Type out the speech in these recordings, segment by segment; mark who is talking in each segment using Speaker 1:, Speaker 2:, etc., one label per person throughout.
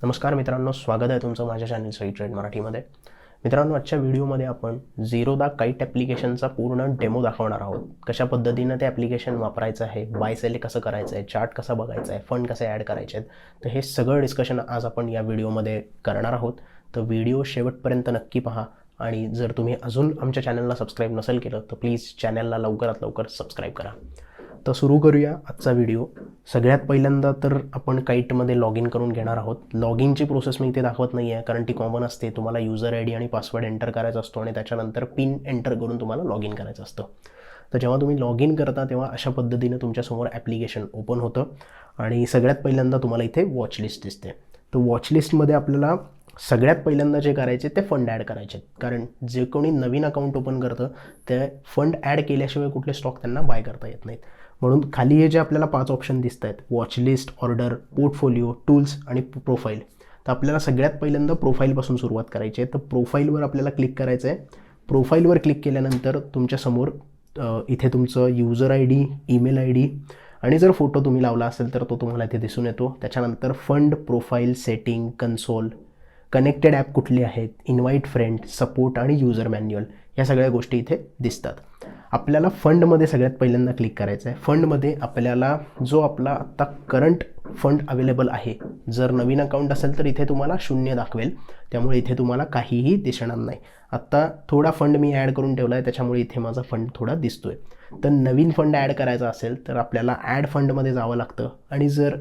Speaker 1: नमस्कार मित्रांनो, स्वागत आहे तुमचं माझ्या चॅनल सई ट्रेड मराठीमध्ये. मित्रांनो, आजच्या व्हिडिओमध्ये आपण झिरोदा काईट ॲप्लिकेशनचा पूर्ण डेमो दाखवणार आहोत. कशा पद्धतीनं ते ॲप्लिकेशन वापरायचं आहे, बाय सेल कसं करायचं आहे, चार्ट कसा बघायचा आहे, फंड कसे ॲड करायचे आहेत, तर हे सगळं डिस्कशन आज आपण या व्हिडिओमध्ये करणार आहोत. तर व्हिडिओ शेवटपर्यंत नक्की पहा आणि जर तुम्ही अजून आमच्या चॅनलला सबस्क्राईब नसेल केलं तर प्लीज चॅनलला लवकरात लवकर सबस्क्राईब करा. तर सुरू करूया आजचा व्हिडिओ. सगळ्यात पहिल्यांदा तर आपण काईटमध्ये लॉग इन करून घेणार आहोत. लॉग इनची प्रोसेस मी इथे दाखवत नाही आहे कारण ती कॉमन असते. तुम्हाला युजर आय डी आणि पासवर्ड एंटर करायचा असतो आणि त्याच्यानंतर पिन एंटर करून तुम्हाला लॉग इन करायचं असतं. तर जेव्हा तुम्ही लॉग इन करता तेव्हा अशा पद्धतीनं तुमच्यासमोर ॲप्लिकेशन ओपन होतं आणि सगळ्यात पहिल्यांदा तुम्हाला इथे वॉच लिस्ट दिसते. तर वॉच लिस्टमध्ये आपल्याला सगळ्यात पहिल्यांदा जे करायचे ते फंड ॲड करायचे, कारण जे कोणी नवीन अकाउंट ओपन करतं ते फंड ॲड केल्याशिवाय कुठले स्टॉक त्यांना बाय करता येत नाहीत. म्हणून खाली हे जे आपल्याला 5 ऑप्शन दिसत आहेत, watch list, order, portfolio, tools आणि प्रोफाईल. तर आपल्याला सगळ्यात पहिल्यांदा प्रोफाईलपासून सुरुवात करायची आहे. तर प्रोफाईलवर आपल्याला क्लिक करायचं आहे. प्रोफाईलवर क्लिक केल्यानंतर तुमच्यासमोर इथे तुमचं user I D, email I D आणि जर फोटो तुम्ही लावला असेल तर तो तुम्हाला इथे दिसून येतो. त्याच्यानंतर fund, profile, setting, console, connected app कुठले आहेत, इन्व्हाइट फ्रेंड, सपोर्ट आणि युजर मॅन्युअल, ह्या सगळ्या गोष्टी इथे दिसतात. आपल्याला फंडमध्ये सगळ्यात पहिल्यांदा क्लिक करायचं आहे. फंडमध्ये आपल्याला जो आपला आत्ता करंट फंड अवेलेबल आहे, जर नवीन अकाउंट असेल तर इथे तुम्हाला 0 दाखवेल, त्यामुळे इथे तुम्हाला काहीही दिसणार नाही. आत्ता थोडा फंड मी ॲड करून ठेवला आहे त्याच्यामुळे इथे माझा फंड थोडा दिसतोय. तर नवीन फंड ॲड करायचा असेल तर आपल्याला ॲड फंडमध्ये जावं लागतं आणि जर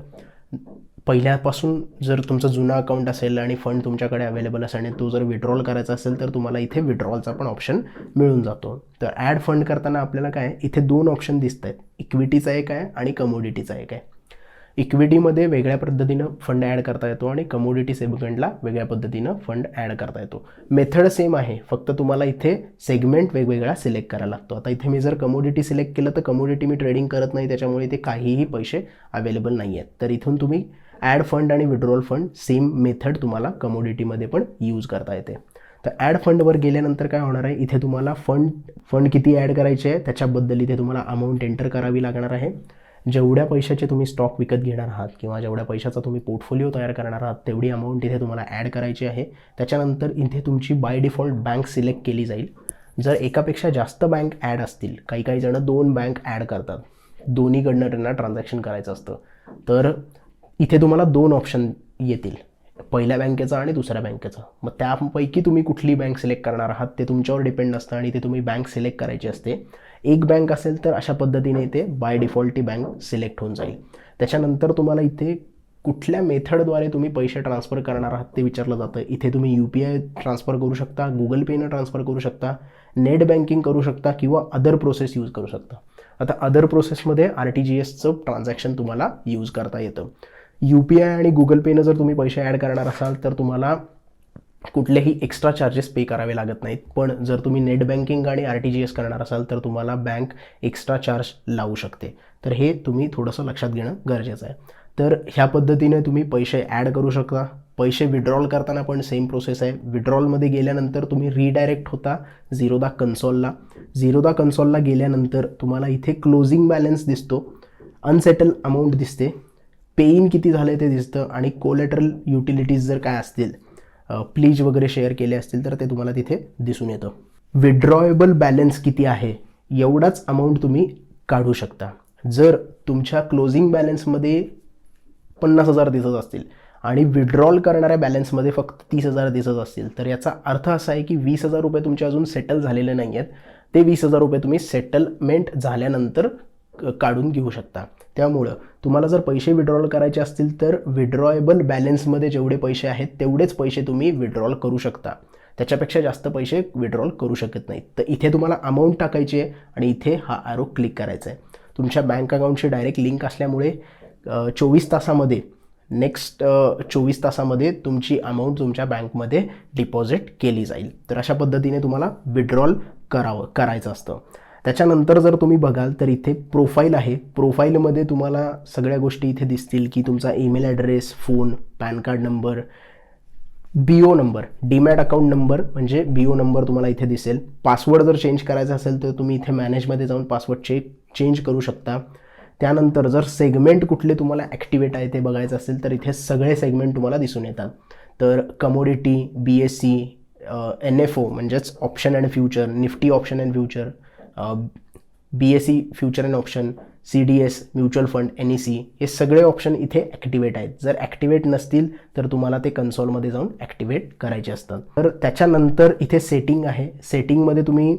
Speaker 1: पहिल्यापासून जर तुमचं जुनं अकाउंट असेल आणि फंड तुमच्याकडे अवेलेबल असेल आणि तो जर विड्रॉल करायचा असेल तर तुम्हाला इथे विड्रॉलचा पण ऑप्शन मिळून जातो. तर ॲड फंड करताना आपल्याला काय इथे 2 ऑप्शन दिसत आहेत, इक्विटीचा एक आहे आणि कमोडिटीचा एक आहे. इक्विटीमध्ये वेगळ्या पद्धतीनं फंड ॲड करता येतो आणि कमोडिटी सेगमेंटला वेगळ्या पद्धतीनं फंड ॲड करता येतो. मेथड सेम आहे, फक्त तुम्हाला इथे सेगमेंट वेगवेगळा सिलेक्ट करायला लागतो. आता इथे मी जर कमोडिटी सिलेक्ट केलं तर कमोडिटी मी ट्रेडिंग करत नाही, त्याच्यामुळे इथे काहीही पैसे अवेलेबल नाही आहेत. तर इथून तुम्ही ॲड फंड आणि विड्रॉल फंड सेम मेथड तुम्हाला कमोडिटीमध्ये पण यूज करता येते. तर ॲड फंडवर गेल्यानंतर काय होणार आहे, इथे तुम्हाला फंड किती ॲड करायचे आहे त्याच्याबद्दल इथे तुम्हाला अमाऊंट एंटर करावी लागणार आहे. जेवढ्या पैशाचे तुम्ही स्टॉक विकत घेणार आहात किंवा जेवढ्या पैशाचा तुम्ही पोर्टफोलिओ तयार करणार आहात तेवढी अमाऊंट इथे तुम्हाला ॲड करायची आहे. त्याच्यानंतर इथे तुमची बाय डिफॉल्ट बँक सिलेक्ट केली जाईल. जर एकापेक्षा जास्त बँक ॲड असतील, काही जण 2 बँक ॲड करतात, दोन्हीकडनं त्यांना ट्रान्झॅक्शन करायचं असतं, तर इथे तुम्हाला 2 ऑप्शन येतील, पहिल्या बँकेचा आणि दुसऱ्या बँकेचा. मग त्यापैकी तुम्ही कुठली बँक सिलेक्ट करणार आहात ते तुमच्यावर डिपेंड असतं आणि ते तुम्ही बँक सिलेक्ट करायची असते. एक बँक असेल तर अशा पद्धतीने इथे बाय डिफॉल्ट ती बँक सिलेक्ट होऊन जाईल. त्याच्यानंतर तुम्हाला इथे कुठल्या मेथडद्वारे तुम्ही पैसे ट्रान्सफर करणार आहात ते विचारलं जातं. इथे तुम्ही UPI ट्रान्सफर करू शकता, गुगल पेनं ट्रान्सफर करू शकता, नेट बँकिंग करू शकता किंवा अदर प्रोसेस यूज करू शकता. आता अदर प्रोसेसमध्ये RTGSचं ट्रान्झॅक्शन तुम्हाला यूज करता येतं. UPI आणि गुगल पेनं जर तुम्ही पैसे ॲड करणार असाल तर तुम्हाला कुठलेही एक्स्ट्रा चार्जेस पे करावे लागत नाहीत. पण जर तुम्ही नेट बँकिंग आणि RTGS करणार असाल तर तुम्हाला बँक एक्स्ट्रा चार्ज लावू शकते. तर हे तुम्ही थोडंसं लक्षात घेणं गरजेचं आहे. तर ह्या पद्धतीने तुम्ही पैसे ॲड करू शकता. पैसे विड्रॉल करताना पण सेम प्रोसेस आहे. विड्रॉलमध्ये गेल्यानंतर तुम्ही रिडायरेक्ट होता झिरोदा कन्सोलला. झिरोदा कन्सोलला गेल्यानंतर तुम्हाला इथे क्लोजिंग बॅलन्स दिसतो, अनसेटल अमाऊंट दिसते, पे इन किती झाले ते दिसतं आणि कोलॅटरल युटिलिटीज जर काय असतील, प्लीज वगैरे शेअर केले असतील तर ते तुम्हाला तिथे दिसून येतं. विड्रॉएबल बॅलन्स किती आहे एवढाच अमाऊंट तुम्ही काढू शकता. जर तुमच्या क्लोजिंग बॅलन्समध्ये 50,000 दिसत असतील आणि विड्रॉल करणाऱ्या बॅलन्समध्ये फक्त 30,000 दिसत असतील तर याचा अर्थ असा आहे की 20,000 रुपये तुमचे अजून सेटल झालेले नाही आहेत. ते 20,000 रुपये तुम्ही सेटलमेंट झाल्यानंतर काढून घेऊ शकता. त्यामुळं तुम्हाला जर पैसे विड्रॉल करायचे असतील तर विड्रॉएबल बॅलन्समध्ये जेवढे पैसे आहेत तेवढेच पैसे तुम्ही विड्रॉल करू शकता, त्याच्यापेक्षा जास्त पैसे विड्रॉल करू शकत नाहीत. तर इथे तुम्हाला अमाऊंट टाकायची आहे आणि इथे हा ॲरो क्लिक करायचा आहे. तुमच्या बँक अकाउंटशी डायरेक्ट लिंक असल्यामुळे 24 तासामध्ये नेक्स्ट 24 तासामध्ये तुमची अमाऊंट तुमच्या बँकमध्ये डिपॉझिट केली जाईल. तर अशा पद्धतीने तुम्हाला विड्रॉल करायचं असतं. त्याच्यानंतर जर तुम्ही बघाल तर इथे प्रोफाईल आहे. प्रोफाईलमध्ये तुम्हाला सगळ्या गोष्टी इथे दिसतील की तुमचा email address, phone, pan card number, BO number, demat account number म्हणजे BO नंबर तुम्हाला इथे दिसेल. पासवर्ड जर चेंज करायचा असेल तर तुम्ही इथे मॅनेजमध्ये जाऊन पासवर्ड चेंज करू शकता. त्यानंतर जर सेगमेंट कुठले तुम्हाला ॲक्टिवेट आहे ते बघायचं असेल तर इथे सगळे सेगमेंट तुम्हाला दिसून येतात. तर कमोडिटी, BSE, NFO म्हणजेच option and future, Nifty option and future, BSE future and option, CDS mutual fund, NEC हे सगळे ऑप्शन इथे ॲक्टिवेट आहेत. जर ॲक्टिवेट नसतील तर तुम्हाला ते कन्सोलमध्ये जाऊन ॲक्टिवेट करायचे असतात. तर त्याच्यानंतर इथे सेटिंग आहे. सेटिंगमध्ये तुम्ही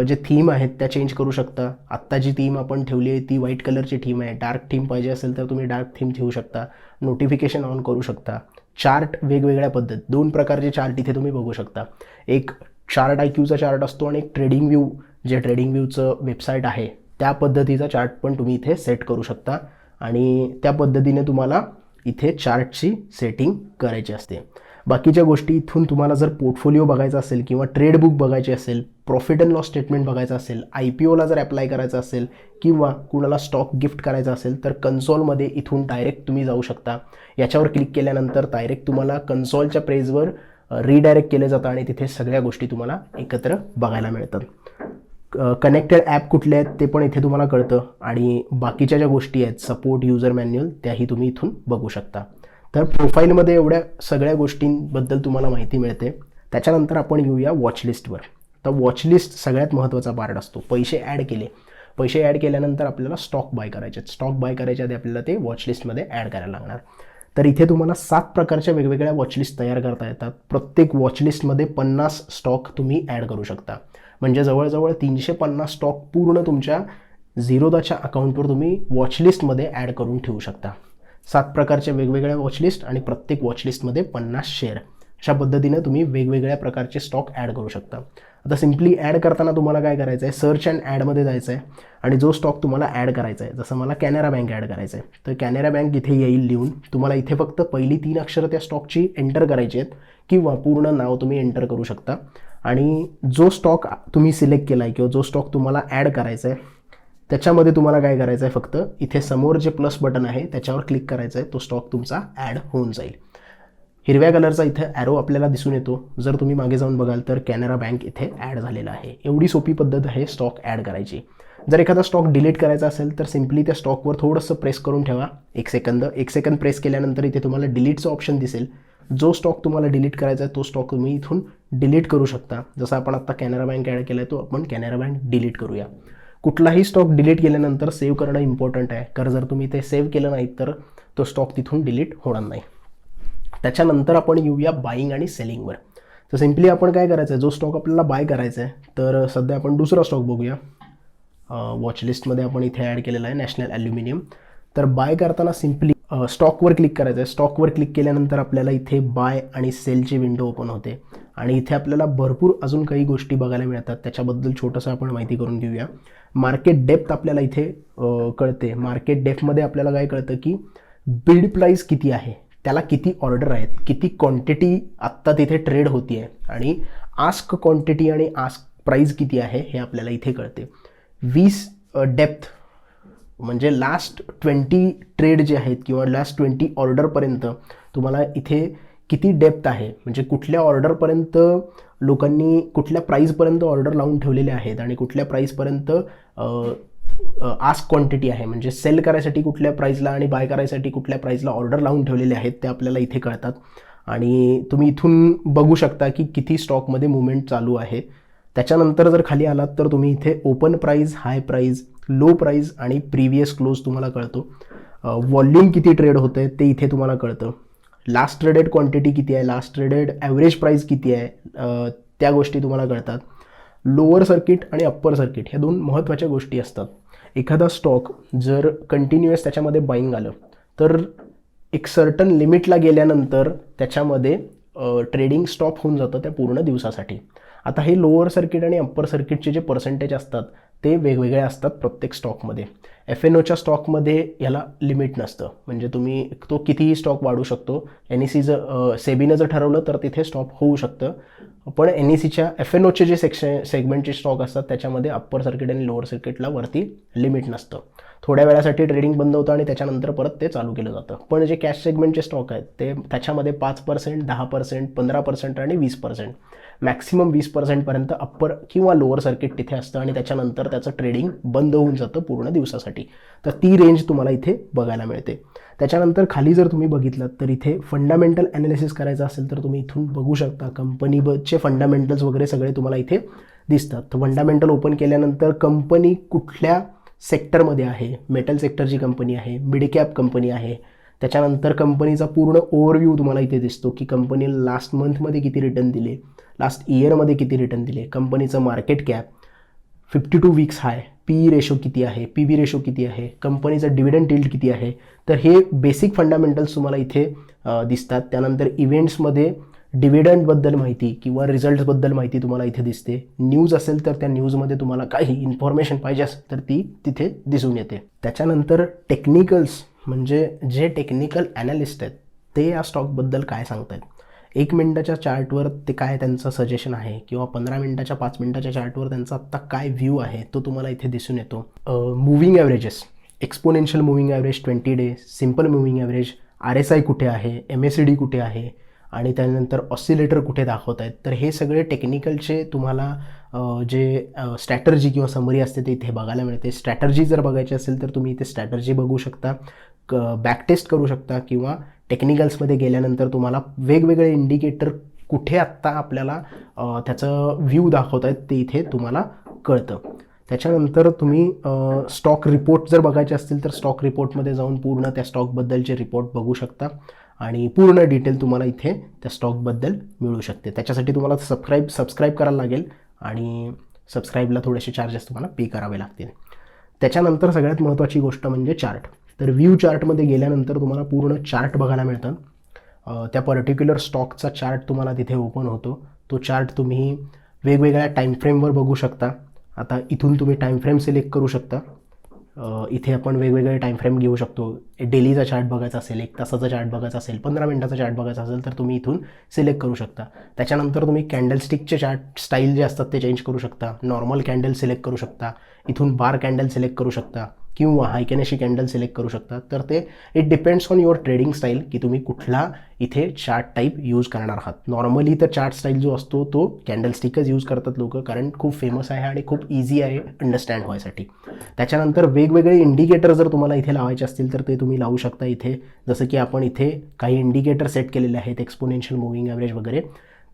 Speaker 1: जे थीम आहेत त्या चेंज करू शकता. आत्ता जी थीम आपण ठेवली आहे ती व्हाईट कलरची थीम आहे. डार्क थीम पाहिजे असेल तर तुम्ही डार्क थीम ठेवू शकता. नोटिफिकेशन ऑन करू शकता. चार्ट वेगवेगळ्या पद्धत, 2 प्रकारचे चार्ट इथे तुम्ही बघू शकता. एक चार्ट IQचा चार्ट असतो आणि एक ट्रेडिंग व्ह्यू, जे ट्रेडिंग व्ह्यूचं वेबसाईट आहे त्या पद्धतीचा चार्ट पण तुम्ही इथे सेट करू शकता आणि त्या पद्धतीने तुम्हाला इथे चार्टची सेटिंग करायची असते. बाकीच्या गोष्टी इथून तुम्हाला जर पोर्टफोलिओ बघायचा असेल किंवा ट्रेड बुक बघायची असेल, प्रॉफिट अँड लॉस स्टेटमेंट बघायचं असेल, IPOला जर अप्लाय करायचं असेल किंवा कुणाला स्टॉक गिफ्ट करायचा असेल तर कन्सोलमध्ये इथून डायरेक्ट तुम्ही जाऊ शकता. याच्यावर क्लिक केल्यानंतर डायरेक्ट तुम्हाला कन्सोलच्या पेजवर रिडायरेक्ट केलं जातं आणि तिथे सगळ्या गोष्टी तुम्हाला एकत्र बघायला मिळतात. कनेक्टेड ॲप कुठले आहेत ते पण इथे तुम्हाला कळतं आणि बाकीच्या ज्या गोष्टी आहेत, सपोर्ट, युजर मॅन्युअल, त्याही तुम्ही इथून बघू शकता. तर प्रोफाईलमध्ये एवढ्या सगळ्या गोष्टींबद्दल तुम्हाला माहिती मिळते. त्याच्यानंतर आपण येऊया वॉचलिस्टवर. तर वॉचलिस्ट सगळ्यात महत्त्वाचा पार्ट असतो. पैसे ॲड केल्यानंतर आपल्याला स्टॉक बाय करायचे. स्टॉक बाय करायच्या आधी आपल्याला ते वॉचलिस्टमध्ये ॲड करायला लागणार. तर इथे तुम्हाला 7 प्रकारच्या वेगवेगळ्या वॉचलिस्ट तयार करता येतात. प्रत्येक वॉचलिस्टमध्ये 50 स्टॉक तुम्ही ॲड करू शकता. म्हणजे जवळजवळ 350 स्टॉक पूर्ण तुमच्या झिरोदाच्या अकाउंटवर तुम्ही वॉचलिस्टमध्ये ॲड करून ठेवू शकता. 7 प्रकारच्या वेगवेगळ्या वॉचलिस्ट आणि प्रत्येक वॉचलिस्टमध्ये 50 शेअर. अशा पद्धतीने तुम्ही वेगवेगळ्या प्रकारचे स्टॉक ॲड करू शकता. आता सिम्पली ॲड करताना तुम्हाला काय करायचं आहे, सर्च अँड ॲडमध्ये जायचं आहे आणि जो स्टॉक तुम्हाला ॲड करायचा आहे, जसं मला कॅनरा बँक ॲड करायचं आहे तर कॅनरा बँक इथे येईल लिहून. तुम्हाला इथे फक्त पहिली 3 अक्षरं त्या स्टॉकची एंटर करायची आहेत किंवा पूर्ण नाव तुम्ही एंटर करू शकता आणि जो स्टॉक तुम्ही सिलेक्ट केला आहे किंवा जो स्टॉक तुम्हाला ॲड करायचा आहे त्याच्यामध्ये तुम्हाला काय करायचं आहे, फक्त इथे समोर जे प्लस बटन आहे त्याच्यावर क्लिक करायचं आहे. तो स्टॉक तुमचा ॲड होऊन जाईल. हिरव्या कलरचा इथे ॲरो आपल्याला दिसून येतो. जर तुम्ही मागे जाऊन बघाल तर कॅनरा बँक इथे ॲड झालेला आहे. एवढी सोपी पद्धत आहे स्टॉक ॲड करायची. जर एखादा स्टॉक डिलीट करायचा असेल तर सिम्पली त्या स्टॉकवर थोडंसं प्रेस करून ठेवा. 1 सेकंद प्रेस केल्यानंतर इथे तुम्हाला डिलीटचं ऑप्शन दिसेल. जो स्टॉक तुम्हाला डिलीट करायचा आहे तो स्टॉक तुम्ही इथून डिलीट करू शकता. जसं आपण आता कॅनरा बँक ॲड केला आहे तो आपण कॅनरा बँक डिलीट करूया. कुठलाही स्टॉक डिलीट केल्यानंतर सेव्ह करणं इम्पॉर्टंट आहे, कारण जर तुम्ही ते सेव्ह केलं नाही तर तो स्टॉक तिथून डिलीट होणार नाही. त्याच्यानंतर आपण येऊया बाईंग आणि सेलिंगवर. तर सिम्पली आपण काय करायचं आहे, जो स्टॉक आपल्याला बाय करायचा आहे तर सध्या आपण दुसरा स्टॉक बघूया. वॉचलिस्टमध्ये आपण इथे ॲड केलेला आहे नॅशनल ॲल्युमिनियम. तर बाय करताना सिम्पली स्टॉकवर क्लिक करायचं आहे. स्टॉकवर क्लिक केल्यानंतर आपल्याला इथे बाय आणि सेलची विंडो ओपन होते आणि इथे आपल्याला भरपूर अजून काही गोष्टी बघायला मिळतात. त्याच्याबद्दल छोटंसं आपण माहिती करून घेऊया. मार्केट डेप्थ आपल्याला इथे कळते. मार्केट डेप्थमध्ये आपल्याला काय कळतं की बिड प्राईस किती आहे, त्याला किती ऑर्डर आहेत, किती क्वांटिटी आत्ता तिथे ट्रेड होती आहे आणि आस्क क्वांटिटी आणि आस्क प्राईस किती आहे हे आपल्याला इथे कळते. 20 डेप्थ म्हणजे लास्ट 20 ट्रेड जे आहेत किंवा लास्ट 20 ऑर्डरपर्यंत तुम्हाला इथे किती डेप्थ आहे, म्हणजे कुठल्या ऑर्डरपर्यंत लोकांनी कुठल्या प्राईजपर्यंत ऑर्डर लावून ठेवलेले आहेत आणि कुठल्या प्राईजपर्यंत आस्क क्वांटिटी आहे, म्हणजे सेल करायसाठी कुठल्या प्राईजला आणि बाय करायसाठी कुठल्या प्राईजला ऑर्डर लावून ठेवलेले आहेत ते आपल्याला इथे कळतात. आणि तुम्ही इथून बघू शकता की किती स्टॉकमध्ये मुवमेंट चालू आहे. त्याच्यानंतर जर खाली आलात तर तुम्ही इथे ओपन प्राईज, हाय प्राईज, लो प्राईज आणि प्रिव्हियस क्लोज तुम्हाला कळतो. व्हॉल्यूम किती ट्रेड होतं आहे ते इथे तुम्हाला कळतं. लास्ट ट्रेडेड क्वांटिटी किती आहे, लास्ट ट्रेडेड ॲव्हरेज प्राईस किती आहे, त्या गोष्टी तुम्हाला कळतात. लोअर सर्किट आणि अप्पर सर्किट ह्या 2 महत्त्वाच्या गोष्टी असतात. एखादा स्टॉक जर कंटिन्युअस त्याच्यामध्ये बाईंग आलं तर एक सर्टन लिमिटला गेल्यानंतर त्याच्यामध्ये ट्रेडिंग स्टॉप होऊन जातं त्या पूर्ण दिवसासाठी. आता हे लोअर सर्किट आणि अप्पर सर्किटचे जे पर्सेंटेज असतात ते वेगवेगळे असतात प्रत्येक स्टॉकमध्ये. FNOच्या स्टॉकमध्ये याला लिमिट नसतं, म्हणजे तुम्ही तो कितीही स्टॉक वाढू शकतो. NEC जर सेबीनं जर ठरवलं तर तिथे स्टॉप होऊ शकतं. पण NECच्या FNOचे जे सेगमेंटचे स्टॉक असतात त्याच्यामध्ये अप्पर सर्किट आणि लोअर सर्किटला वरती लिमिट नसतं. थोड्या वेळासाठी ट्रेडिंग बंद होतं आणि त्याच्यानंतर परत ते चालू केलं जातं. पण जे कॅश सेगमेंटचे स्टॉक आहेत ते त्याच्यामध्ये 5%, 10%, 15% आणि 20%, मॅक्सिमम 20% अप्पर किंवा लोअर सर्किट तिथे असतं आणि त्याच्यानंतर त्याचं ट्रेडिंग बंद होऊन जातं पूर्ण दिवसासाठी. तर ती रेंज तुम्हाला इथे बघायला मिळते. त्याच्यानंतर खाली जर तुम्ही बघितलं तर इथे फंडामेंटल ॲनालिसिस करायचं असेल तर तुम्ही इथून बघू शकता. कंपनीचे फंडामेंटल्स वगैरे सगळे तुम्हाला इथे दिसतात. तर फंडामेंटल ओपन केल्यानंतर कंपनी कुठल्या सेक्टरमध्ये आहे, मेटल सेक्टरची कंपनी आहे, मिड कॅप कंपनी आहे. त्याच्यानंतर कंपनीचा पूर्ण ओव्हरव्ह्यू तुम्हाला इथे दिसतो की कंपनीला लास्ट मंथमध्ये किती रिटर्न दिले, लास्ट इयरमध्ये किती रिटर्न दिले, कंपनीचं मार्केट कॅप, 52 वीक्स हाय, पी रेशो किती आहे, पी बी रेशो किती आहे, कंपनीचं डिव्हिडंड यील्ड किती आहे. तर हे बेसिक फंडामेंटल्स तुम्हाला इथे दिसतात. त्यानंतर इव्हेंट्समध्ये डिव्हिडंडबद्दल माहिती किंवा रिझल्ट्सबद्दल माहिती तुम्हाला इथे दिसते. न्यूज असेल तर त्या न्यूजमध्ये तुम्हाला काही इन्फॉर्मेशन पाहिजे असेल तर ती तिथे दिसून येते. त्याच्यानंतर टेक्निकल्स म्हणजे जे टेक्निकल ॲनालिस्ट आहेत ते या स्टॉकबद्दल काय सांगतात. 1 मिनिटाच्या चार्टवर ते काय त्यांचं सजेशन आहे किंवा 15 मिनिटाच्या 5 मिनिटाच्या चार्टवर त्यांचा आत्ता काय व्ह्यू आहे तो तुम्हाला इथे दिसून येतो. Moving averages, exponential moving average 20 day, simple moving average, RSI कुठे आहे, MACD कुठे आहे आणि त्यानंतर ऑसिलेटर कुठे दाखवत आहेत. तर हे सगळे टेक्निकलचे तुम्हाला जे स्ट्रॅटर्जी किंवा समरी असते ते इथे बघायला मिळते. स्ट्रॅटर्जी जर बघायची असेल तर तुम्ही इथे स्ट्रॅटर्जी बघू शकता, बॅकटेस्ट करू शकता किंवा टेक्निकल्समध्ये गेल्यानंतर तुम्हाला वेगवेगळे इंडिकेटर कुठे आत्ता आपल्याला त्याचं व्ह्यू दाखवत आहेत ते इथे तुम्हाला कळतं. त्याच्यानंतर तुम्ही स्टॉक रिपोर्ट जर बघायचे असतील तर स्टॉक रिपोर्टमध्ये जाऊन पूर्ण त्या स्टॉकबद्दलचे रिपोर्ट बघू शकता आणि पूर्ण डिटेल तुम्हाला इथे त्या स्टॉकबद्दल मिळू शकते. त्याच्यासाठी तुम्हाला सबस्क्राईब करायला लागेल आणि सबस्क्राईबला थोडेसे चार्जेस तुम्हाला पे करावे लागतील. त्याच्यानंतर सगळ्यात महत्त्वाची गोष्ट म्हणजे चार्ट. तर व्ह्यू चार्टमध्ये गेल्यानंतर तुम्हाला पूर्ण चार्ट बघायला मिळतं. त्या पर्टिक्युलर स्टॉकचा चार्ट तुम्हाला तिथे ओपन होतो. तो चार्ट तुम्ही वेगवेगळ्या टाईमफ्रेमवर बघू शकता. आता इथून तुम्ही टाईमफ्रेम सिलेक्ट करू शकता. इथे आपण वेगवेगळे टाईमफ्रेम घेऊ शकतो. डेलीचा चार्ट बघायचा असेल, 1 तासाचा चार्ट बघायचा असेल, 15 मिनिटाचा चार्ट बघायचा असेल तर तुम्ही इथून सिलेक्ट करू शकता. त्याच्यानंतर तुम्ही कॅन्डलस्टिकचे चार्ट स्टाईल जे असतात ते चेंज करू शकता. नॉर्मल कॅन्डल सिलेक्ट करू शकता, इथून बार कॅन्डल सिलेक्ट करू शकता किंवा हायकेनेशी कॅन्डल सिलेक्ट करू शकता. तर ते it depends on your trading style की तुम्ही कुठला इथे चार्ट टाईप यूज करणार आहात. नॉर्मली तर चार्ट स्टाईल जो असतो तो कॅन्डलस्टिकच यूज करतात लोक, कारण खूप फेमस आहे आणि खूप इझी आहे अंडरस्टँड व्हायसाठी. त्याच्यानंतर वेगवेगळे इंडिकेटर जर तुम्हाला इथे लावायचे असतील तर ते तुम्ही लावू शकता इथे. जसं की आपण इथे काही इंडिकेटर सेट केलेले आहेत, एक्सपोनेन्शियल मूव्हिंग ॲव्हरेज वगैरे.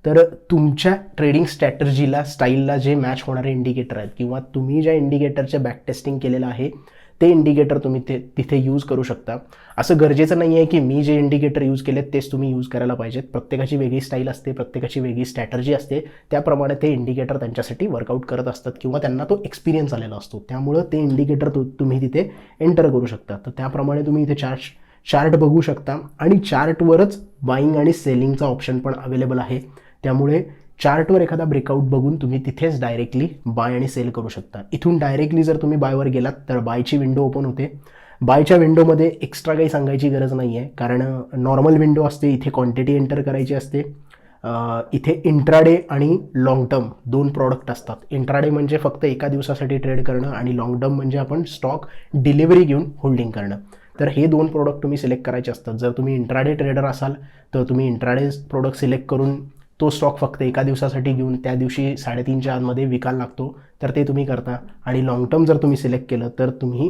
Speaker 1: तर तुमच्या ट्रेडिंग स्ट्रॅटर्जीला स्टाईलला जे मॅच होणारे इंडिकेटर आहेत किंवा तुम्ही ज्या इंडिकेटरचे बॅक टेस्टिंग केलेलं आहे ते इंडिकेटर तुम्ही तिथे यूज करू शकता. असं गरजेचं नाही आहे की मी जे इंडिकेटर यूज केलेत तेच तुम्ही यूज करायला पाहिजेत. प्रत्येकाची वेगळी स्टाईल असते, प्रत्येकाची वेगळी स्ट्रॅटर्जी असते. त्याप्रमाणे ते इंडिकेटर त्यांच्यासाठी वर्कआउट करत असतात किंवा त्यांना तो एक्सपिरियन्स आलेला असतो. त्यामुळं ते इंडिकेटर तुम्ही तिथे एंटर करू शकता. तर त्याप्रमाणे तुम्ही इथे चार्ट बघू शकता आणि चार्टवरच बाईंग आणि सेलिंगचा ऑप्शन पण अवेलेबल आहे. त्यामुळे चार्टवर एखादा ब्रेकआउट बघून तुम्ही तिथेच डायरेक्टली बाय आणि सेल करू शकता. इथून डायरेक्टली जर तुम्ही बायवर गेलात तर बायची विंडो ओपन होते. बायच्या विंडोमध्ये एक्स्ट्रा काही सांगायची गरज नाही आहे, कारण नॉर्मल विंडो असते. इथे क्वांटिटी एंटर करायची असते. इथे इंट्राडे आणि लाँग टर्म 2 प्रॉडक्ट असतात. इंट्राडे म्हणजे फक्त एका दिवसासाठी ट्रेड करणं आणि लाँग टर्म म्हणजे आपण स्टॉक डिलिव्हरी घेऊन होल्डिंग करणं. तर हे 2 प्रोडक्ट तुम्ही सिलेक्ट करायचे असतात. जर तुम्ही इंट्राडे ट्रेडर असाल तर तुम्ही इंट्राडे प्रोडक्ट सिलेक्ट करून तो स्टॉक फक्त एका दिवसासाठी घेऊन त्या दिवशी 3:30च्या आतमध्ये विकायला लागतो, तर ते तुम्ही करता. आणि लाँग टर्म जर तुम्ही सिलेक्ट केलं तर तुम्ही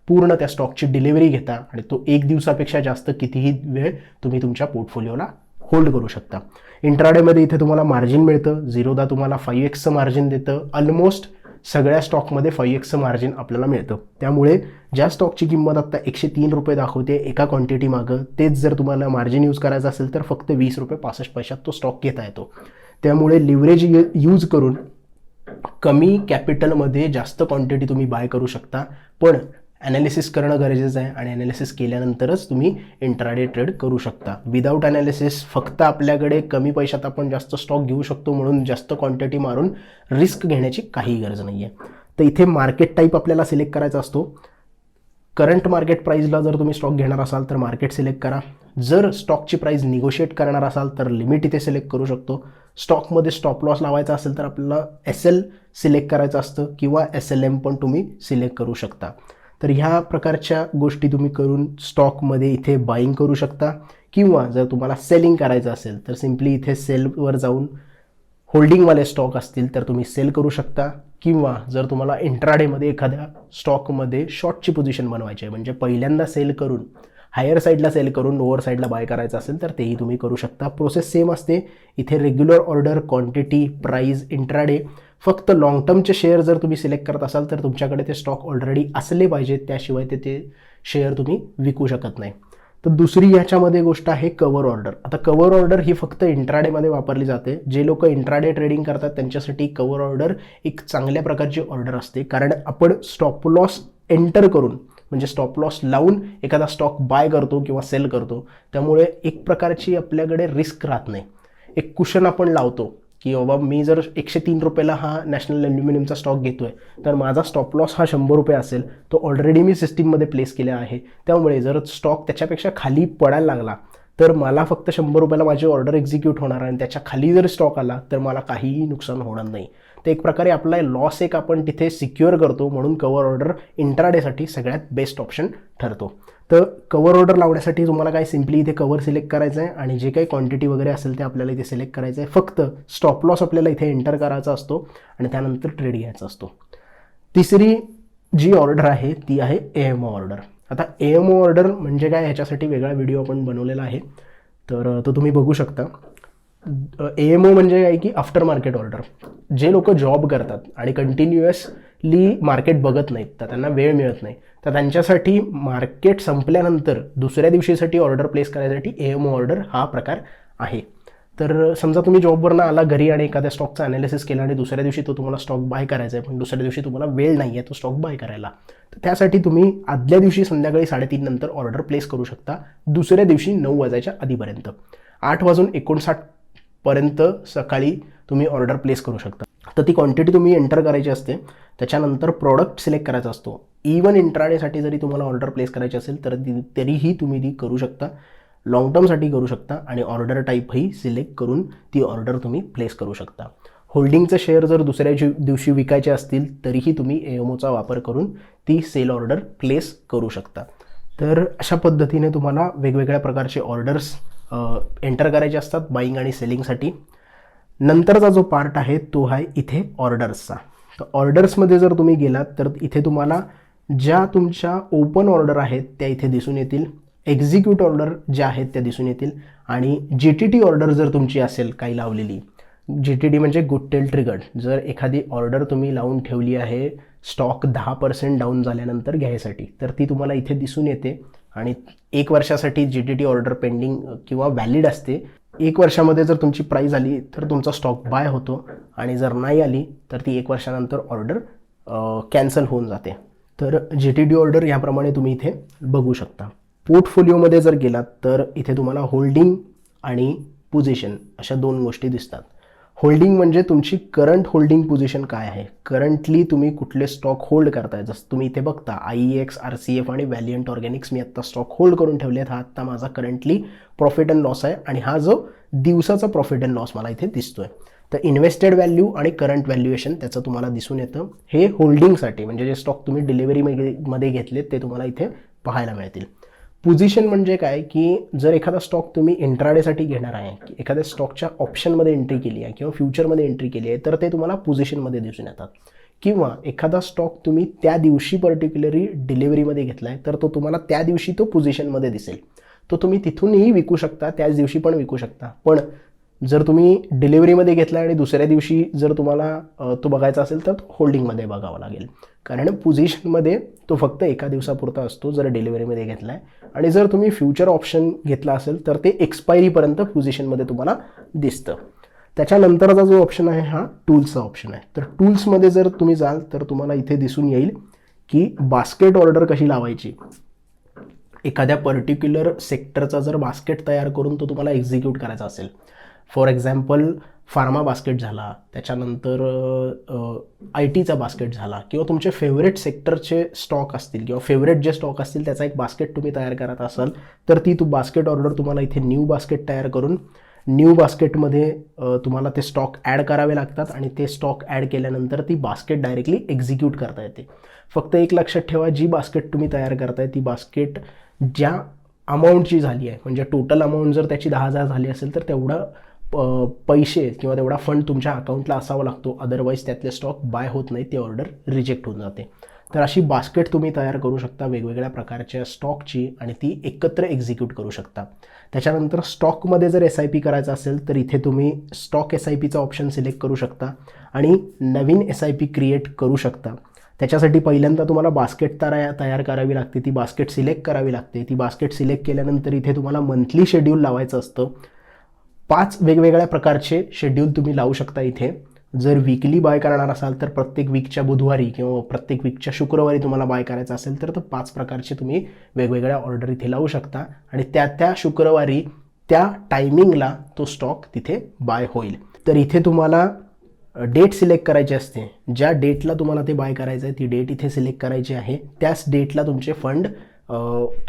Speaker 1: पूर्ण त्या स्टॉकची डिलिव्हरी घेता आणि तो 1 दिवसापेक्षा जास्त कितीही वेळ तुम्ही तुमच्या पोर्टफोलिओला होल्ड करू शकता. इंट्राडेमध्ये इथे तुम्हाला मार्जिन मिळतं. झिरोदा तुम्हाला 5x मार्जिन देतं. ऑलमोस्ट सगळ्या स्टॉकमध्ये 5x मार्जिन आपल्याला मिळतं. त्यामुळे ज्या स्टॉकची किंमत आत्ता 103 रुपये दाखवते एका क्वांटिटी मागं, तेच जर तुम्हाला मार्जिन यूज करायचं असेल तर फक्त 20 रुपये 65 पैशात तो स्टॉक घेता येतो. त्यामुळे लिव्हरेज यूज करून कमी कॅपिटलमध्ये जास्त क्वांटिटी तुम्ही बाय करू शकता. पण ॲनालिसिस करणं गरजेचं आहे आणि ॲनालिसिस केल्यानंतरच तुम्ही इंट्राडे ट्रेड करू शकता. विदाऊट ॲनालिसिस फक्त आपल्याकडे कमी पैशात आपण जास्त स्टॉक घेऊ शकतो म्हणून जास्त क्वांटिटी मारून रिस्क घेण्याची काही गरज नाही आहे. तर इथे मार्केट टाईप आपल्याला सिलेक्ट करायचा असतो. करंट मार्केट प्राईजला जर तुम्ही स्टॉक घेणार असाल तर मार्केट सिलेक्ट करा. जर स्टॉकची प्राईस निगोशिएट करणार असाल तर लिमिट इथे सिलेक्ट करू शकतो. स्टॉकमध्ये स्टॉप लॉस लावायचा असेल तर आपल्याला SL सिलेक्ट करायचं असतं किंवा SLM पण तुम्ही सिलेक्ट करू शकता. तर ह्या प्रकारच्या गोष्टी तुम्ही करून स्टॉकमध्ये इथे बाईंग करू शकता, किंवा जर तुम्हाला सेलिंग करायचं असेल तर सिम्पली इथे सेलवर जाऊन होल्डिंगवाले स्टॉक असतील तर तुम्ही सेल करू शकता, किंवा जर तुम्हाला इंट्राडेमध्ये एखाद्या स्टॉकमध्ये शॉर्टची पोझिशन बनवायची आहे, म्हणजे पहिल्यांदा सेल करून हायर साईडला सेल करून लोअर साईडला बाय करायचं असेल तर तेही तुम्ही करू शकता. प्रोसेस सेम असते. इथे regular order, quantity, price, intraday. फक्त लॉंग टर्मचे शेअर जर तुम्ही सिलेक्ट करत असाल तर तुमच्याकडे ते स्टॉक ऑलरेडी असले पाहिजेत, त्याशिवाय ते शेअर तुम्ही विकू शकत नाही. तर दुसरी याच्यामध्ये गोष्ट आहे कवर ऑर्डर. आता कवर ऑर्डर ही फक्त इंट्राडेमध्ये वापरली जाते. जे लोक इंट्राडे ट्रेडिंग करतात त्यांच्यासाठी कवर ऑर्डर एक चांगल्या प्रकारची ऑर्डर असते, कारण आपण स्टॉप लॉस एंटर करून, म्हणजे स्टॉप लॉस लावून एखादा स्टॉक बाय करतो किंवा सेल करतो, त्यामुळे एक प्रकारची आपल्याकडे रिस्क राहत नाही. एक कुशन आपण लावतो की बाबा मी जर 103 रुपयाला हा नॅशनल ॲल्युमिनियमचा स्टॉक घेतोय तर माझा स्टॉप लॉस हा 100 रुपये असेल, तो ऑलरेडी मी सिस्टीममध्ये प्लेस केला आहे. त्यामुळे जर स्टॉक त्याच्यापेक्षा खाली पडायला लागला तर मला फक्त 100 रुपयाला माझी ऑर्डर एक्झिक्यूट होणार आहे, आणि त्याच्या खाली जर स्टॉक आला तर मला काहीही नुकसान होणार नाही. तर एक प्रकारे आपला लॉस एक आपण तिथे सिक्युअर करतो, म्हणून कवर ऑर्डर इंट्राडेसाठी सगळ्यात बेस्ट ऑप्शन ठरतो. तर कवर ऑर्डर लावण्यासाठी तुम्हाला काय सिम्पली इथे कवर सिलेक्ट करायचं आहे, आणि जे काही क्वांटिटी वगैरे असेल ते आपल्याला इथे सिलेक्ट करायचं आहे. फक्त स्टॉप लॉस आपल्याला इथे एंटर करायचा असतो आणि त्यानंतर ट्रेड घ्यायचा असतो. तिसरी जी ऑर्डर आहे ती आहे AMO ऑर्डर. आता AMO ऑर्डर म्हणजे काय, ह्याच्यासाठी वेगळा व्हिडिओ आपण बनवलेला आहे, तर तो तुम्ही बघू शकता. AMO म्हणजे काय की आफ्टर मार्केट ऑर्डर. जे लोक जॉब करतात आणि कंटिन्युअसली मार्केट बघत नाहीत, तर त्यांना वेळ मिळत नाही, तर त्यांच्यासाठी मार्केट संपल्यानंतर दुसऱ्या दिवशीसाठी ऑर्डर प्लेस करायसाठी AMO ऑर्डर हा प्रकार आहे. तर समजा तुम्ही जॉबवरनं आला घरी आणि एखाद्या स्टॉकचा ॲनालिसिस केला आणि दुसऱ्या दिवशी तो तुम्हाला स्टॉक बाय करायचा आहे, पण दुसऱ्या दिवशी तुम्हाला वेळ नाही आहे तो स्टॉक बाय करायला, तर त्यासाठी तुम्ही आदल्या दिवशी संध्याकाळी 3:30 नंतर ऑर्डर प्लेस करू शकता, दुसऱ्या दिवशी 9 वाजायच्या आधीपर्यंत. 8:59 पर्यंत सकाळी तुम्ही ऑर्डर प्लेस करू शकता. तर ती क्वांटिटी तुम्ही एंटर करायची असते, त्याच्यानंतर प्रॉडक्ट सिलेक्ट करायचा असतो. इवन इंट्राडेसाठी जरी तुम्हाला ऑर्डर प्लेस करायची असेल तर तरीही तुम्ही ती करू शकता, लॉंग टर्मसाठी करू शकता, आणि ऑर्डर टाईपही सिलेक्ट करून ती ऑर्डर तुम्ही प्लेस करू शकता. होल्डिंगचे शेअर जर दुसऱ्या दिवशी विकायचे असतील तरीही तुम्ही AMOचा वापर करून ती सेल ऑर्डर प्लेस करू शकता. तर अशा पद्धतीने तुम्हाला वेगवेगळ्या प्रकारचे ऑर्डर्स एंटर करायचे असतात बाईंग आणि सेलिंगसाठी. नंतरचा जो पार्ट आहे तो आहे इथे ऑर्डर्सचा. तर ऑर्डर्समध्ये जर तुम्ही गेलात तर इथे तुम्हाला ज्या तुमच्या ओपन ऑर्डर आहेत त्या इथे दिसून येतील, एक्झिक्यूट ऑर्डर ज्या आहेत त्या दिसून येतील, आणि GTT ऑर्डर जर तुमची असेल काही लावलेली, GTT म्हणजे गुड टेल ट्रिगर्ड. जर एखादी ऑर्डर तुम्ही लावून ठेवली आहे स्टॉक 10% डाऊन झाल्यानंतर घ्यायसाठी, तर ती तुम्हाला इथे दिसून येते, आणि 1 वर्षासाठी GTT ऑर्डर पेंडिंग किंवा व्हॅलिड असते. 1 वर्षामध्ये जर तुमची प्राईस आली तर तुमचा स्टॉक बाय होतो, आणि जर नाही आली तर ती 1 वर्षानंतर ऑर्डर कॅन्सल होऊन जाते. तर GTT ऑर्डर याप्रमाणे तुम्ही इथे बघू शकता. पोर्टफोलिओमध्ये जर गेलात तर इथे तुम्हाला होल्डिंग आणि पोझिशन अशा 2 गोष्टी दिसतात. होल्डिंग म्हणजे तुमची करंट होल्डिंग पोझिशन काय आहे, करंटली तुम्ही कुठले स्टॉक होल्ड करताय. जसं तुम्ही इथे बघता IEX, RCF आणि व्हॅलियंट ऑर्गॅनिक्स मी आत्ता स्टॉक होल्ड करून ठेवले आहेत. हा आत्ता माझा करंटली प्रॉफिट अँड लॉस आहे, आणि हा जो दिवसाचा प्रॉफिट अँड लॉस मला इथे दिसतोय. तर इन्व्हेस्टेड व्हॅल्यू आणि करंट व्हॅल्युएशन त्याचं तुम्हाला दिसून येतं. हे होल्डिंगसाठी, म्हणजे जे स्टॉक तुम्ही डिलिव्हरीमध्ये घेतलेत ते तुम्हाला इथे पाहायला मिळतील. पोझिशन म्हणजे काय की जर एखादा स्टॉक तुम्ही इंट्राडेसाठी घेणार आहे, की एखाद्या स्टॉकच्या ऑप्शनमध्ये एंट्री केली आहे किंवा फ्युचरमध्ये एंट्री केली आहे, तर ते तुम्हाला पोझिशनमध्ये दिसून येतात. किंवा एखादा स्टॉक तुम्ही त्या दिवशी पर्टिक्युलरली डिलिव्हरीमध्ये घेतला आहे तर तो तुम्हाला त्या दिवशी तो पोझिशनमध्ये दिसेल. तो तुम्ही तिथूनही विकू शकता, त्याच दिवशी पण विकू शकता. पण जर तुम्ही डिलिव्हरीमध्ये घेतला आणि दुसऱ्या दिवशी जर तुम्हाला तो बघायचा असेल तर होल्डिंगमध्ये बघावं लागेल, कारण पोझिशनमध्ये तो फक्त एका दिवसापुरता असतो जर डिलिव्हरीमध्ये घेतला आहे. आणि जर तुम्ही फ्युचर ऑप्शन घेतला असेल तर ते एक्सपायरीपर्यंत पोझिशनमध्ये तुम्हाला दिसतं. त्याच्यानंतरचा जो ऑप्शन आहे हा टूल्सचा ऑप्शन आहे. तर टूल्समध्ये जर तुम्ही जाल तर तुम्हाला इथे दिसून येईल की बास्केट ऑर्डर कशी लावायची. एखाद्या पर्टिक्युलर सेक्टरचा जर बास्केट तयार करून तो तुम्हाला एक्झिक्यूट करायचा असेल, फॉर एक्झाम्पल फार्मा बास्केट झाला, त्याच्यानंतर IT चा बास्केट झाला, किंवा तुमचे फेवरेट सेक्टरचे स्टॉक असतील किंवा फेवरेट जे स्टॉक असतील त्याचा एक बास्केट तुम्ही तयार करत असाल, तर ती बास्केट ऑर्डर तुम्हाला इथे न्यू बास्केट तयार करून न्यू बास्केटमध्ये तुम्हाला ते स्टॉक ॲड करावे लागतात आणि ते स्टॉक ॲड केल्यानंतर ती बास्केट डायरेक्टली एक्झिक्यूट करता येते. फक्त एक लक्षात ठेवा, जी बास्केट तुम्ही तयार करताय ती बास्केट ज्या अमाऊंटची झाली आहे, म्हणजे टोटल अमाऊंट जर त्याची 10,000 झाली असेल तर तेवढा पैसे किंवा तेवढा फंड तुमच्या अकाउंटला असावा लागतो. अदरवाईज त्यातले स्टॉक बाय होत नाही, ती ऑर्डर रिजेक्ट होऊन जाते. तर अशी बास्केट तुम्ही तयार करू शकता वेगवेगळ्या प्रकारच्या स्टॉकची आणि ती एकत्र एक्झिक्यूट करू शकता. त्याच्यानंतर स्टॉकमध्ये जर SIP करायचं असेल तर इथे तुम्ही स्टॉक SIPचा ऑप्शन सिलेक्ट करू शकता आणि नवीन SIP क्रिएट करू शकता. त्याच्यासाठी पहिल्यांदा तुम्हाला बास्केट तयार करावी लागते, ती बास्केट सिलेक्ट करावी लागते. ती बास्केट सिलेक्ट केल्यानंतर इथे तुम्हाला मंथली शेड्यूल लावायचं असतं. 5 वेगवेगळ्या प्रकारचे शेड्यूल तुम्ही लावू शकता इथे. जर वीकली बाय करणार असाल तर प्रत्येक वीकच्या बुधवारी किंवा प्रत्येक वीकच्या शुक्रवारी तुम्हाला बाय करायचं असेल तर 5 प्रकारचे तुम्ही वेगवेगळ्या ऑर्डर इथे लावू शकता आणि त्या शुक्रवारी त्या टायमिंगला तो स्टॉक तिथे बाय होईल. तर इथे तुम्हाला डेट सिलेक्ट करायची असते. ज्या डेटला तुम्हाला ते बाय करायचं आहे ती डेट इथे सिलेक्ट करायची आहे. त्याच डेटला तुमचे फंड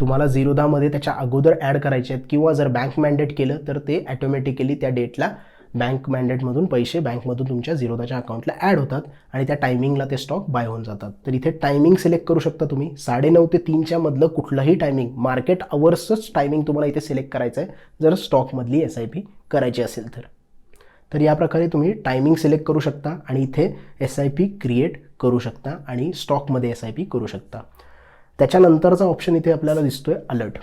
Speaker 1: तुम्हाला Zerodhaमध्ये त्याच्या अगोदर ॲड करायचे आहेत किंवा जर बँक मॅन्डेट केलं तर ते ॲटोमॅटिकली त्या डेटला बँक मॅन्डेटमधून पैसे बँकमधून तुमच्या Zerodhaच्या अकाउंटला ॲड होतात आणि त्या टायमिंगला ते स्टॉक बाय होऊन जातात. तर इथे टायमिंग सिलेक्ट करू शकता तुम्ही. 9:30 ते 3च्या मधलं कुठलंही टायमिंग, मार्केट अवर्सच टायमिंग तुम्हाला इथे सिलेक्ट करायचं आहे जर स्टॉकमधली SIP करायची असेल तर. तर या प्रकारे तुम्ही टायमिंग सिलेक्ट करू शकता आणि इथे SIP क्रिएट करू शकता आणि स्टॉकमध्ये SIP करू शकता. त्याच्यानंतरचा ऑप्शन इथे आपल्याला दिसतोय अलर्ट.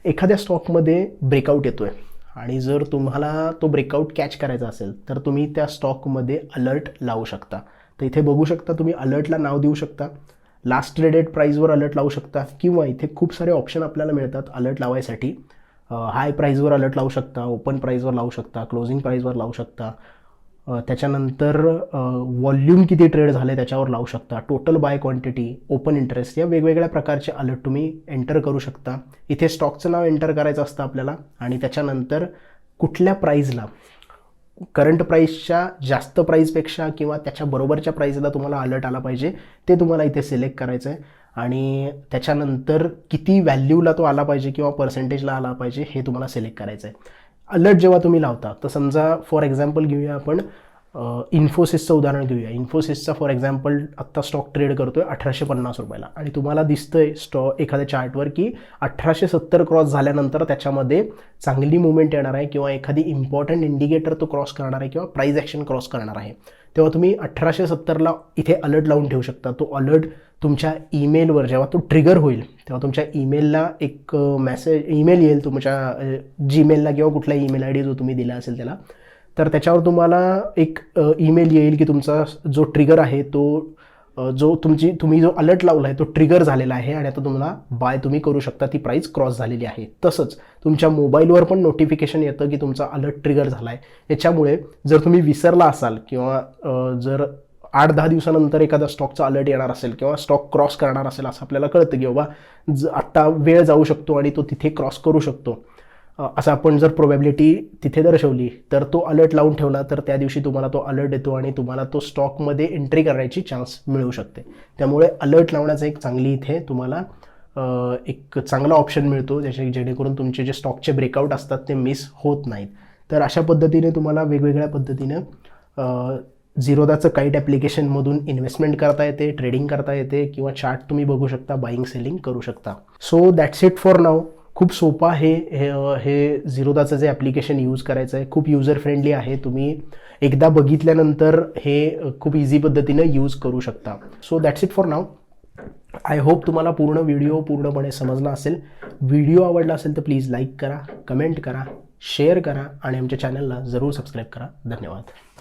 Speaker 1: एखाद्या स्टॉकमध्ये ब्रेकआउट येतोय आणि जर तुम्हाला तो ब्रेकआउट कॅच करायचा असेल तर तुम्ही त्या स्टॉकमध्ये अलर्ट लावू शकता. तर इथे बघू शकता तुम्ही अलर्टला नाव देऊ शकता, लास्ट ट्रेडेड प्राईजवर अलर्ट लावू शकता किंवा इथे खूप सारे ऑप्शन आपल्याला मिळतात अलर्ट लावायसाठी. हाय प्राईजवर अलर्ट लावू शकता, ओपन प्राईजवर लावू शकता, क्लोजिंग प्राईजवर लावू शकता. त्याच्यानंतर व्हॉल्यूम किती ट्रेड झाले त्याच्यावर लावू शकता, total by quantity, open interest, या वेगवेगळ्या प्रकारचे अलर्ट तुम्ही एंटर करू शकता. इथे स्टॉकचं नाव एंटर करायचं असतं आपल्याला आणि त्याच्यानंतर कुठल्या प्राईजला, करंट प्राईसच्या जास्त प्राईजपेक्षा किंवा त्याच्या बरोबरच्या प्राईजला तुम्हाला अलर्ट आला पाहिजे ते तुम्हाला इथे सिलेक्ट करायचं आहे आणि त्याच्यानंतर किती व्हॅल्यूला तो आला पाहिजे किंवा पर्सेंटेजला आला पाहिजे हे तुम्हाला सिलेक्ट करायचं आहे. अलर्ट जेव्हा तुम्ही लावता तर समजा फॉर एक्झाम्पल घेऊया आपण इन्फोसिसचं उदाहरण घेऊया. इन्फोसिसचा फॉर एक्झाम्पल आत्ता स्टॉक ट्रेड करतोय 1850 रुपयाला आणि तुम्हाला दिसतंय एखाद्या चार्टवर की 1870 क्रॉस झाल्यानंतर त्याच्यामध्ये चांगली मुवमेंट येणार आहे किंवा एखादी इम्पॉर्टंट इंडिकेटर तो क्रॉस करणार आहे किंवा प्राईज ॲक्शन क्रॉस करणार आहे. तेव्हा तुम्ही 1870ला इथे अलर्ट लावून ठेवू शकता. तो अलर्ट तुमच्या ईमेलवर जेव्हा तो ट्रिगर होईल तेव्हा तुमच्या ईमेलला एक ईमेल येईल तुमच्या जीमेलला किंवा कुठला ईमेल ID जो तुम्ही दिला असेल त्याला. तर त्याच्यावर तुम्हाला एक ईमेल येईल की तुमचा जो ट्रिगर आहे तो जो तुम्ही जो अलर्ट लावला आहे तो ट्रिगर झालेला आहे आणि आता तुम्हाला बाय तुम्ही करू शकता, ती प्राईस क्रॉस झालेली आहे. तसंच तुमच्या मोबाईलवर पण नोटिफिकेशन येतं की तुमचा अलर्ट ट्रिगर झाला आहे. याच्यामुळे जर तुम्ही विसरला असाल किंवा जर 8-10 दिवसानंतर एखादा स्टॉकचा अलर्ट येणार असेल किंवा स्टॉक क्रॉस करणार असेल असं आपल्याला कळतं की बाबा आत्ता वेळ जाऊ शकतो आणि तो तिथे क्रॉस करू शकतो असं आपण जर प्रोबॅबिलिटी तिथे दर्शवली तर तो अलर्ट लावून ठेवला तर त्या दिवशी तुम्हाला तो अलर्ट येतो आणि तुम्हाला तो स्टॉकमध्ये एंट्री करायची चान्स मिळू शकते. त्यामुळे अलर्ट लावण्याचं एक चांगली इथे तुम्हाला एक चांगला ऑप्शन मिळतो जेणेकरून तुमचे जे स्टॉकचे ब्रेकआउट असतात ते मिस होत नाहीत. तर अशा पद्धतीने तुम्हाला वेगवेगळ्या पद्धतीनं Zerodhaचं काईट ॲप्लिकेशनमधून इन्व्हेस्टमेंट करता येते, ट्रेडिंग करता येते किंवा चार्ट तुम्ही बघू शकता, बाईंग सेलिंग करू शकता. So that's it for now. खूप सोपं आहे हे Zerodhaचं जे ॲप्लिकेशन यूज करायचं आहे. खूप युजर फ्रेंडली आहे. तुम्ही एकदा बघितल्यानंतर हे खूप इझी पद्धतीनं यूज करू शकता. So that's it for now. I hope तुम्हाला व्हिडिओ पूर्णपणे समजला असेल. व्हिडिओ आवडला असेल तर प्लीज लाईक करा, कमेंट करा, शेअर करा आणि आमच्या चॅनलला जरूर सबस्क्राईब करा. धन्यवाद.